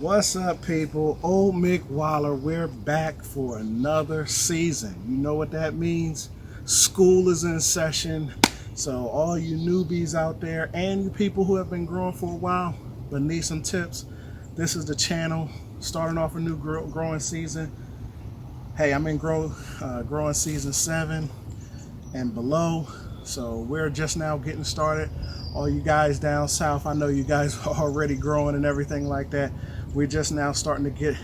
What's up, people? Old Mick Waller, we're back for another season. You know what that means? School is in session. So all you newbies out there and you people who have been growing for a while but need some tips, this is the channel. Starting off a new growing season. Hey, I'm in growing season 7 and below. So we're just now getting started. All you guys down south, I know you guys are already growing and everything like that. We're just now starting to get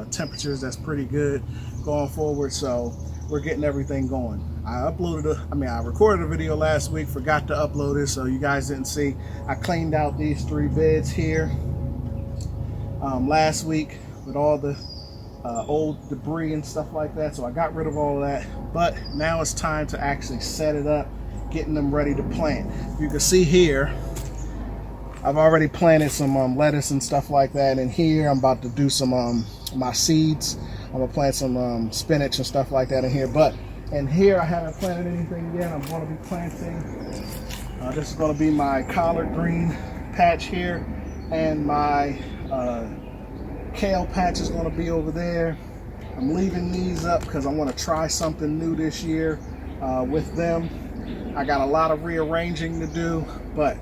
temperatures that's pretty good going forward, so we're getting everything going. I recorded a video last week, forgot to upload it, so you guys didn't see. I cleaned out these 3 beds here last week with all the old debris and stuff like that, so I got rid of all of that. But now it's time to actually set it up, getting them ready to plant. You can see here I've already planted some lettuce and stuff like that in here. I'm about to do some my seeds. I'm gonna plant some spinach and stuff like that in here. But in here I haven't planted anything yet. I'm gonna be planting. This is gonna be my collard green patch here, and my kale patch is gonna be over there. I'm leaving these up because I want to try something new this year with them. I got a lot of rearranging to do, but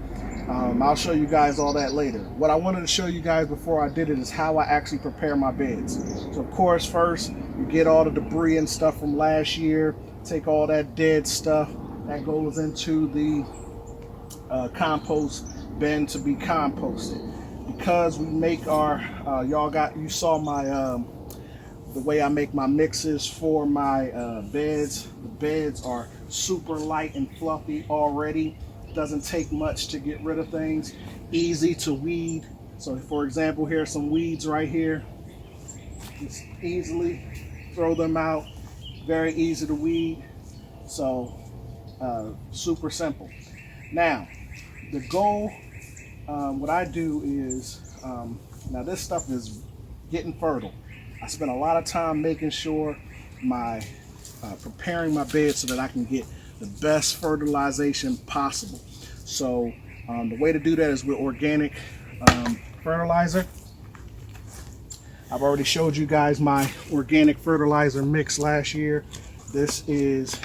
I'll show you guys all that later. What I wanted to show you guys before I did it is how I actually prepare my beds. So of course, first you get all the debris and stuff from last year, take all that dead stuff that goes into the compost bin to be composted. Because we make our you saw my the way I make my mixes for my beds. The beds are super light and fluffy already. Doesn't take much to get rid of things. Easy to weed. So for example, here's some weeds right here. Just easily throw them out. Very easy to weed. So super simple. Now the goal, what I do is, now this stuff is getting fertile. I spend a lot of time making sure preparing my bed so that I can get the best fertilization possible. So the way to do that is with organic fertilizer. I've already showed you guys my organic fertilizer mix last year. This is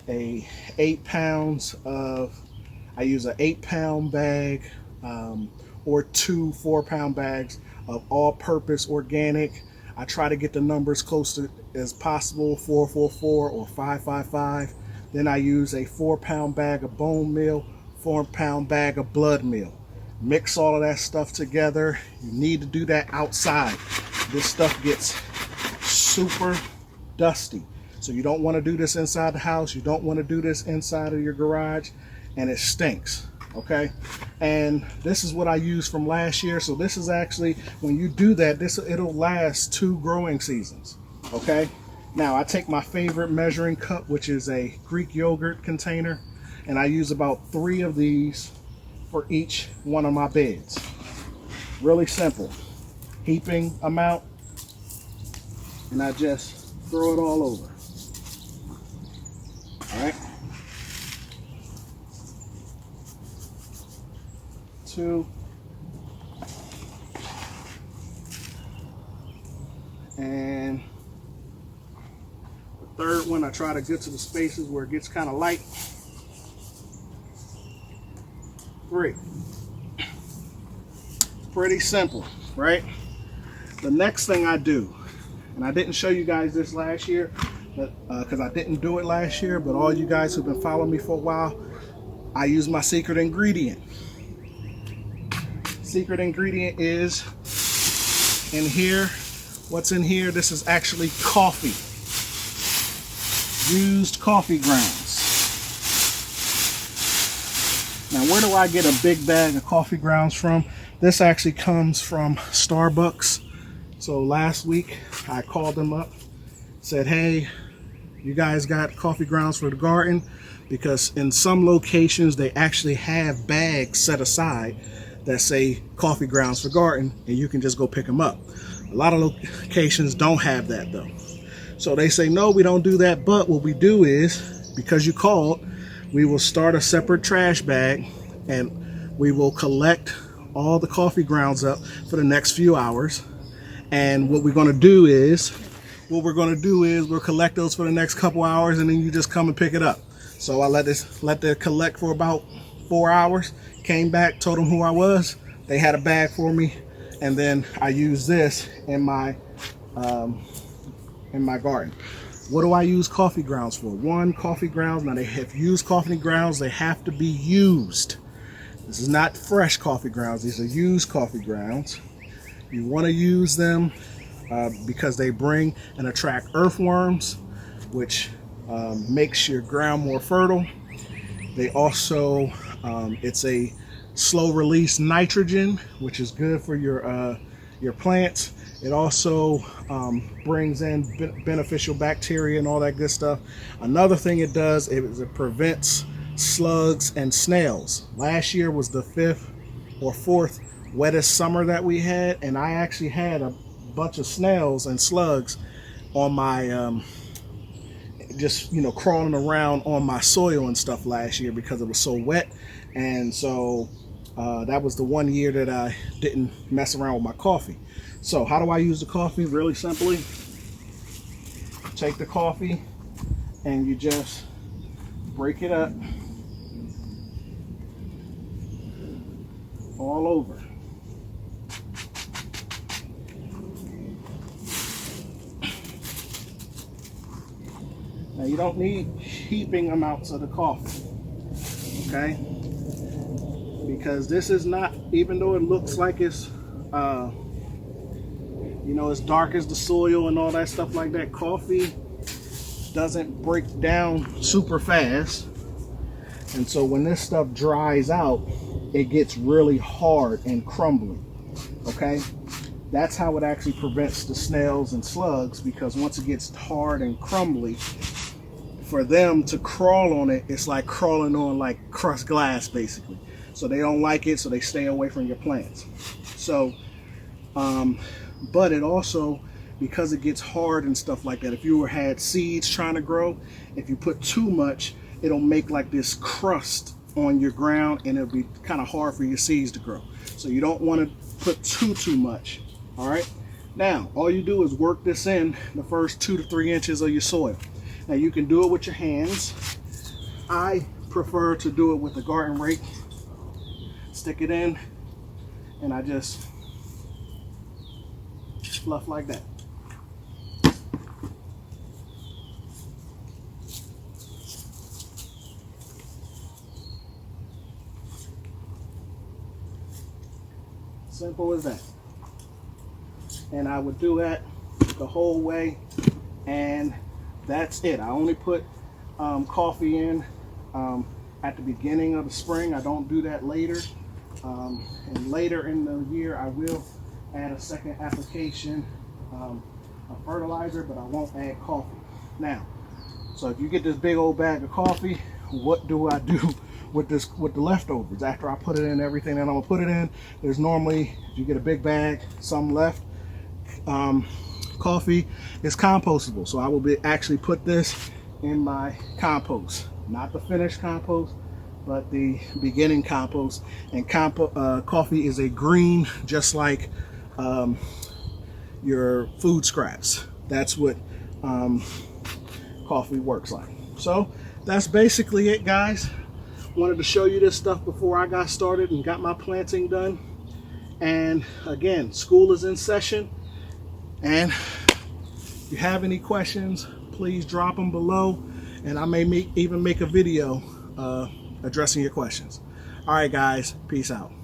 a 8 pounds of, I use an 8-pound bag or 2 4-pound bags of all-purpose organic. I try to get the numbers close to as possible, 444 or 555. Then I use a 4-pound bag of bone meal, 4-pound bag of blood meal. Mix all of that stuff together. You need to do that outside. This stuff gets super dusty. So you don't want to do this inside the house. You don't want to do this inside of your garage, and it stinks. Okay, and this is what I used from last year. So this is actually, when you do that, it'll last 2 growing seasons. Okay, now I take my favorite measuring cup, which is a Greek yogurt container, and I use about 3 of these for each one of my beds. Really simple heaping amount, and I just throw it all over. All right, 2, and the 3rd one I try to get to the spaces where it gets kind of light. 3. Pretty simple, right? The next thing I do, and I didn't show you guys this last year, but because I didn't do it last year, but all you guys who've been following me for a while, I use my secret ingredient. Secret ingredient is in here. What's in here? This is actually coffee. Used coffee grounds. Now, where do I get a big bag of coffee grounds from? This actually comes from Starbucks. So last week I called them up, said, hey, you guys got coffee grounds for the garden? Because in some locations they actually have bags set aside that say coffee grounds for garden, and you can just go pick them up. A lot of locations don't have that though. So they say, no, we don't do that. But what we do is, because you called, we will start a separate trash bag and we will collect all the coffee grounds up for the next few hours. And what we're going to do is we'll collect those for the next couple hours, and then you just come and pick it up. So I let it collect for about 4 hours, came back, told them who I was. They had a bag for me, and then I used this in my garden. What do I use coffee grounds for? One, coffee grounds. Now, they have used coffee grounds. They have to be used. This is not fresh coffee grounds. These are used coffee grounds. You want to use them because they bring and attract earthworms, which makes your ground more fertile. They also, it's a slow release nitrogen, which is good for your plants. It also brings in beneficial bacteria and all that good stuff. Another thing it does is it prevents slugs and snails. Last year was the 5th or 4th wettest summer that we had, and I actually had a bunch of snails and slugs on my just crawling around on my soil and stuff last year because it was so wet. And so that was the one year that I didn't mess around with my coffee. So how do I use the coffee? Really simply, take the coffee and you just break it up all over. Now, you don't need heaping amounts of the coffee, okay? Because this is not, even though it looks like it's as dark as the soil and all that stuff like that, coffee doesn't break down super fast. And so when this stuff dries out, it gets really hard and crumbly, okay? That's how it actually prevents the snails and slugs, because once it gets hard and crumbly, for them to crawl on it, it's like crawling on like crushed glass, basically. So they don't like it, so they stay away from your plants. So, but it also, because it gets hard and stuff like that, if you had seeds trying to grow, if you put too much, it'll make like this crust on your ground, and it'll be kind of hard for your seeds to grow. So you don't want to put too much. All right. Now, all you do is work this in the first 2 to 3 inches of your soil. Now, you can do it with your hands. I prefer to do it with a garden rake. Stick it in, and I just fluff like that. Simple as that. And I would do that the whole way, and that's it. I only put coffee in at the beginning of the spring. I don't do that later. And later in the year, I will add a second application of fertilizer, but I won't add coffee. Now, so if you get this big old bag of coffee, what do I do with the leftovers after I put it in everything that I'm gonna put it in? There's normally, if you get a big bag, some left. Coffee is compostable, so I will actually put this in my compost, not the finished compost, but the beginning compost. And coffee is a green, just like your food scraps. That's what coffee works like. So that's basically it, guys. Wanted to show you this stuff before I got started and got my planting done. And again, school is in session, and if you have any questions, please drop them below, and I may even make a video addressing your questions. All right, guys, peace out.